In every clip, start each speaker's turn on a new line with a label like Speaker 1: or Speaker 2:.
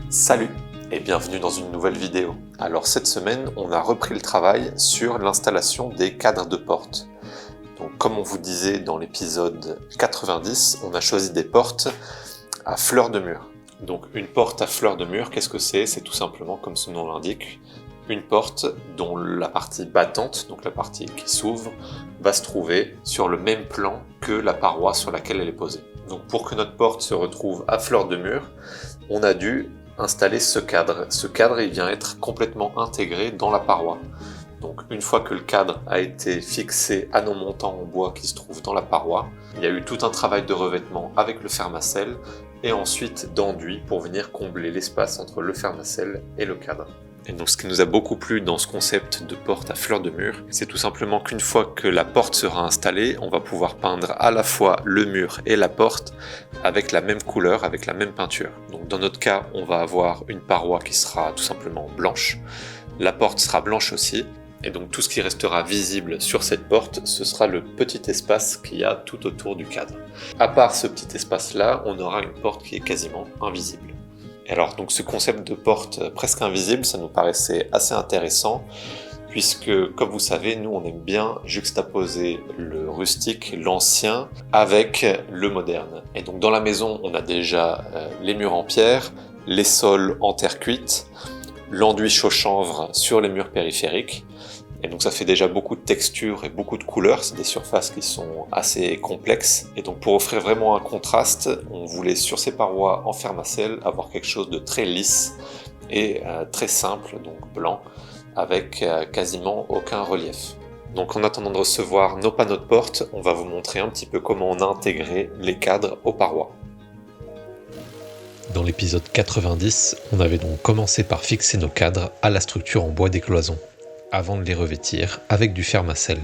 Speaker 1: Salut et bienvenue dans une nouvelle vidéo. Alors cette semaine, on a repris le travail sur l'installation des cadres de porte. Donc comme on vous disait dans l'épisode 90, on a choisi des portes à fleur de mur. Donc une porte à fleur de mur, qu'est-ce que c'est? C'est tout simplement, comme son nom l'indique, une porte dont la partie battante, donc la partie qui s'ouvre, va se trouver sur le même plan que la paroi sur laquelle elle est posée. Donc pour que notre porte se retrouve à fleur de mur, on a dû installer ce cadre. Ce cadre, il vient être complètement intégré dans la paroi. Donc une fois que le cadre a été fixé à nos montants en bois qui se trouvent dans la paroi, il y a eu tout un travail de revêtement avec le fermacelle et ensuite d'enduit pour venir combler l'espace entre le fermacelle et le cadre. Et donc ce qui nous a beaucoup plu dans ce concept de porte à fleur de mur, c'est tout simplement qu'une fois que la porte sera installée, on va pouvoir peindre à la fois le mur et la porte avec la même couleur, avec la même peinture. Donc dans notre cas, on va avoir une paroi qui sera tout simplement blanche, la porte sera blanche aussi, et donc tout ce qui restera visible sur cette porte, ce sera le petit espace qu'il y a tout autour du cadre. À part ce petit espace-là, on aura une porte qui est quasiment invisible. Et alors donc ce concept de porte presque invisible, ça nous paraissait assez intéressant, puisque comme vous savez, nous on aime bien juxtaposer le rustique, l'ancien, avec le moderne. Et donc dans la maison, on a déjà les murs en pierre, les sols en terre cuite, l'enduit chaud-chanvre sur les murs périphériques. Et donc ça fait déjà beaucoup de textures et beaucoup de couleurs, c'est des surfaces qui sont assez complexes. Et donc pour offrir vraiment un contraste, on voulait sur ces parois en fermacelle avoir quelque chose de très lisse et très simple, donc blanc, avec quasiment aucun relief. Donc en attendant de recevoir nos panneaux de porte, on va vous montrer un petit peu comment on a intégré les cadres aux parois. Dans l'épisode 90, on avait donc commencé par fixer nos cadres à la structure en bois des cloisons, avant de les revêtir avec du fermacelle.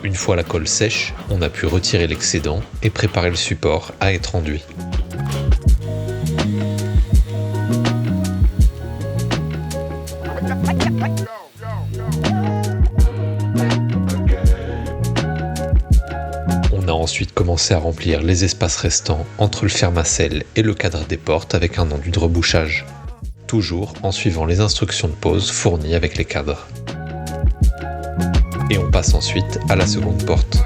Speaker 1: Une fois la colle sèche, on a pu retirer l'excédent et préparer le support à être enduit. On a ensuite commencé à remplir les espaces restants entre le fermacelle et le cadre des portes avec un enduit de rebouchage, toujours en suivant les instructions de pose fournies avec les cadres. Et on passe ensuite à la seconde porte.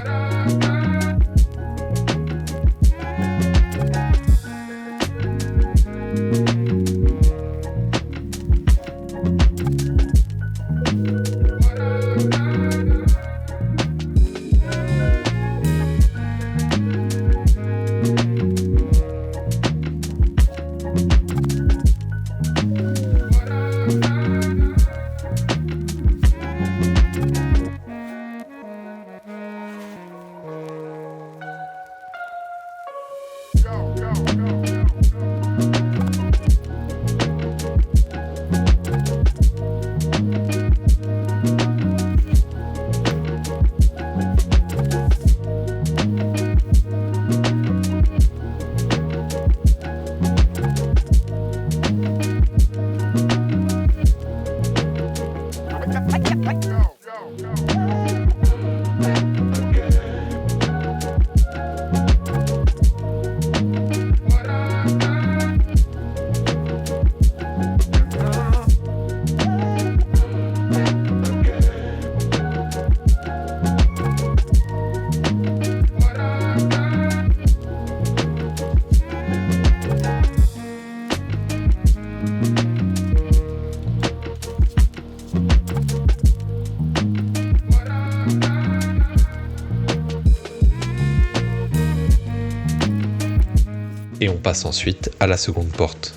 Speaker 1: Et on passe ensuite à la seconde porte.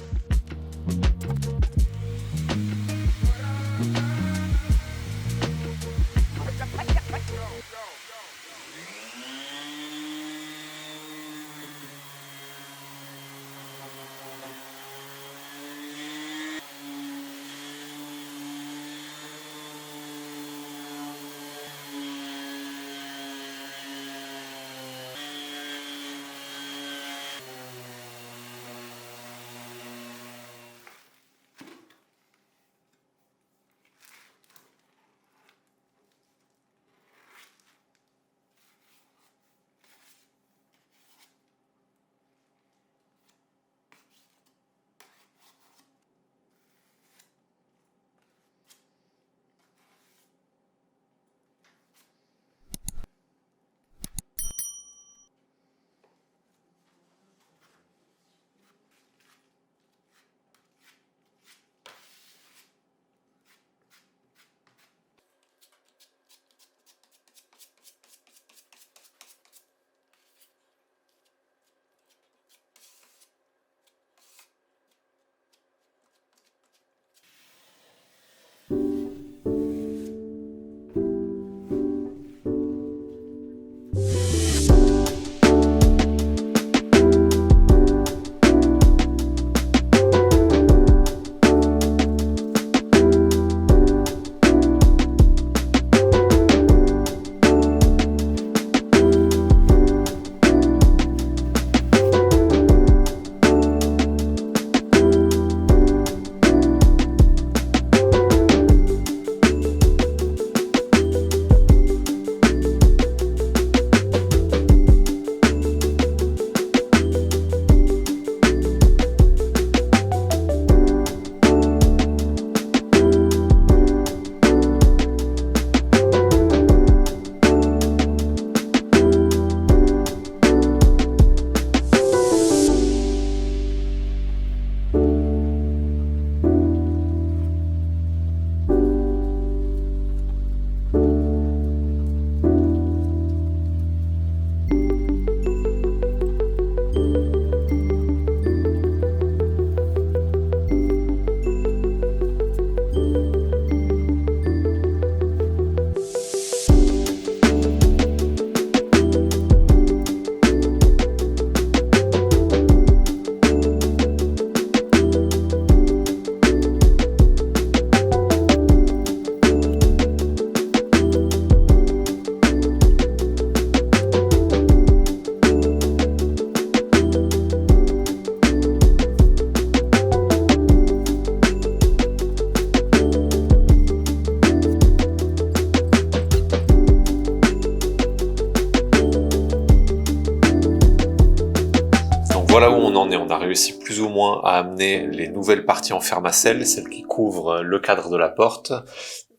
Speaker 1: Voilà où on en est. On a réussi plus ou moins à amener les nouvelles parties en fermacelle, celles qui couvrent le cadre de la porte,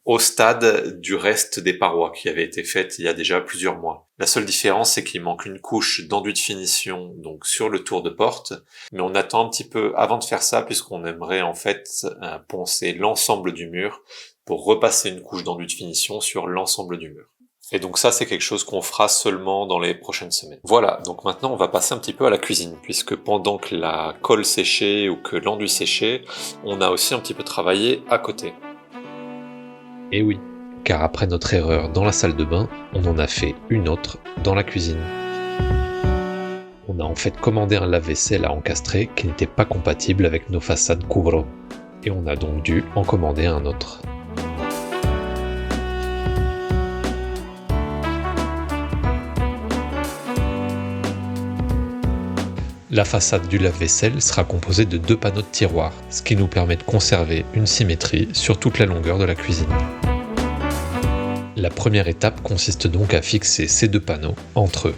Speaker 1: au stade du reste des parois qui avaient été faites il y a déjà plusieurs mois. La seule différence, c'est qu'il manque une couche d'enduit de finition donc sur le tour de porte, mais on attend un petit peu avant de faire ça puisqu'on aimerait en fait poncer l'ensemble du mur pour repasser une couche d'enduit de finition sur l'ensemble du mur. Et donc ça, c'est quelque chose qu'on fera seulement dans les prochaines semaines. Voilà, donc maintenant on va passer un petit peu à la cuisine, puisque pendant que la colle séchait ou que l'enduit séchait, on a aussi un petit peu travaillé à côté.
Speaker 2: Et oui, car après notre erreur dans la salle de bain, on en a fait une autre dans la cuisine. On a en fait commandé un lave-vaisselle à encastrer qui n'était pas compatible avec nos façades Cubro. Et on a donc dû en commander un autre. La façade du lave-vaisselle sera composée de 2 panneaux de tiroirs, ce qui nous permet de conserver une symétrie sur toute la longueur de la cuisine. La première étape consiste donc à fixer ces 2 panneaux entre eux.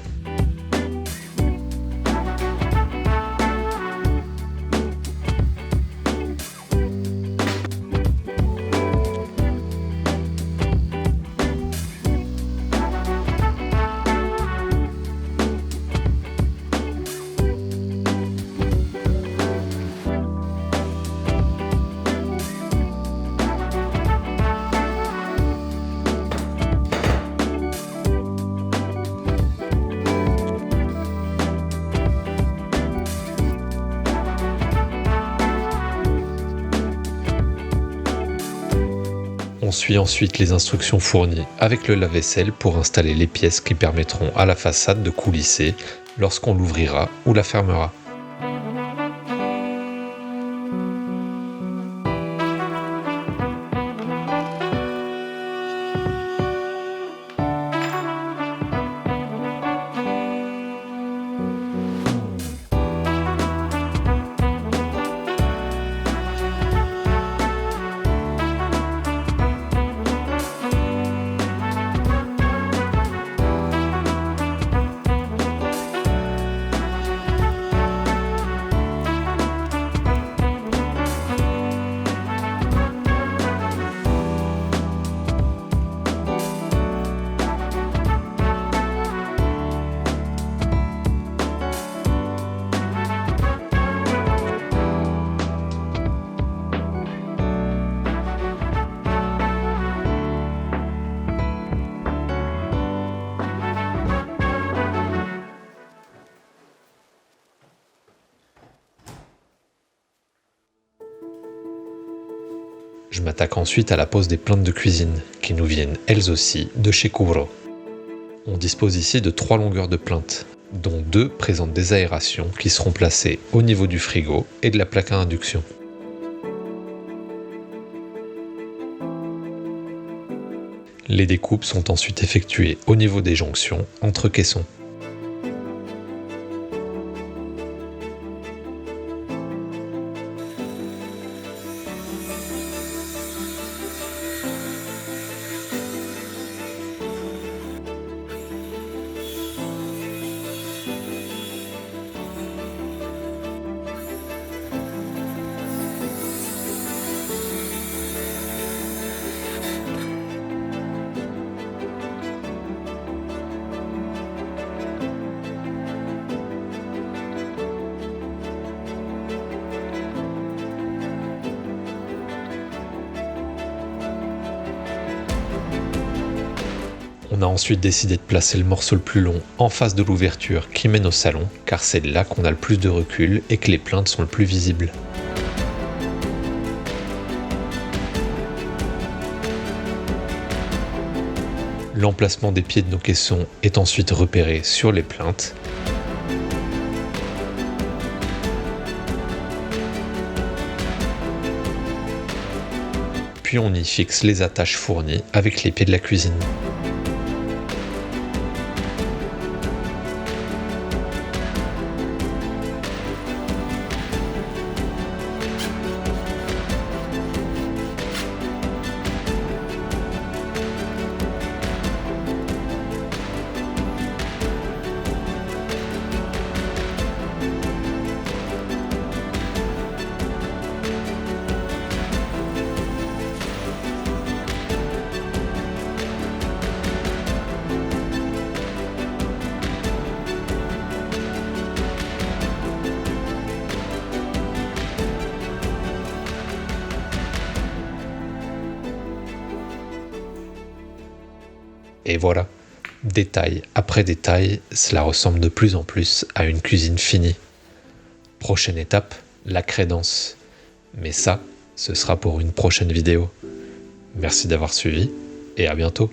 Speaker 2: On suit ensuite les instructions fournies avec le lave-vaisselle pour installer les pièces qui permettront à la façade de coulisser lorsqu'on l'ouvrira ou la fermera. Je m'attaque ensuite à la pose des plantes de cuisine, qui nous viennent elles aussi de chez Cubro. On dispose ici de 3 longueurs de plaintes, dont 2 présentent des aérations qui seront placées au niveau du frigo et de la plaque à induction. Les découpes sont ensuite effectuées au niveau des jonctions entre caissons. On a ensuite décidé de placer le morceau le plus long en face de l'ouverture qui mène au salon, car c'est là qu'on a le plus de recul et que les plaintes sont le plus visibles. L'emplacement des pieds de nos caissons est ensuite repéré sur les plaintes. Puis on y fixe les attaches fournies avec les pieds de la cuisine. Et voilà, détail après détail, cela ressemble de plus en plus à une cuisine finie. Prochaine étape, la crédence. Mais ça, ce sera pour une prochaine vidéo. Merci d'avoir suivi et à bientôt.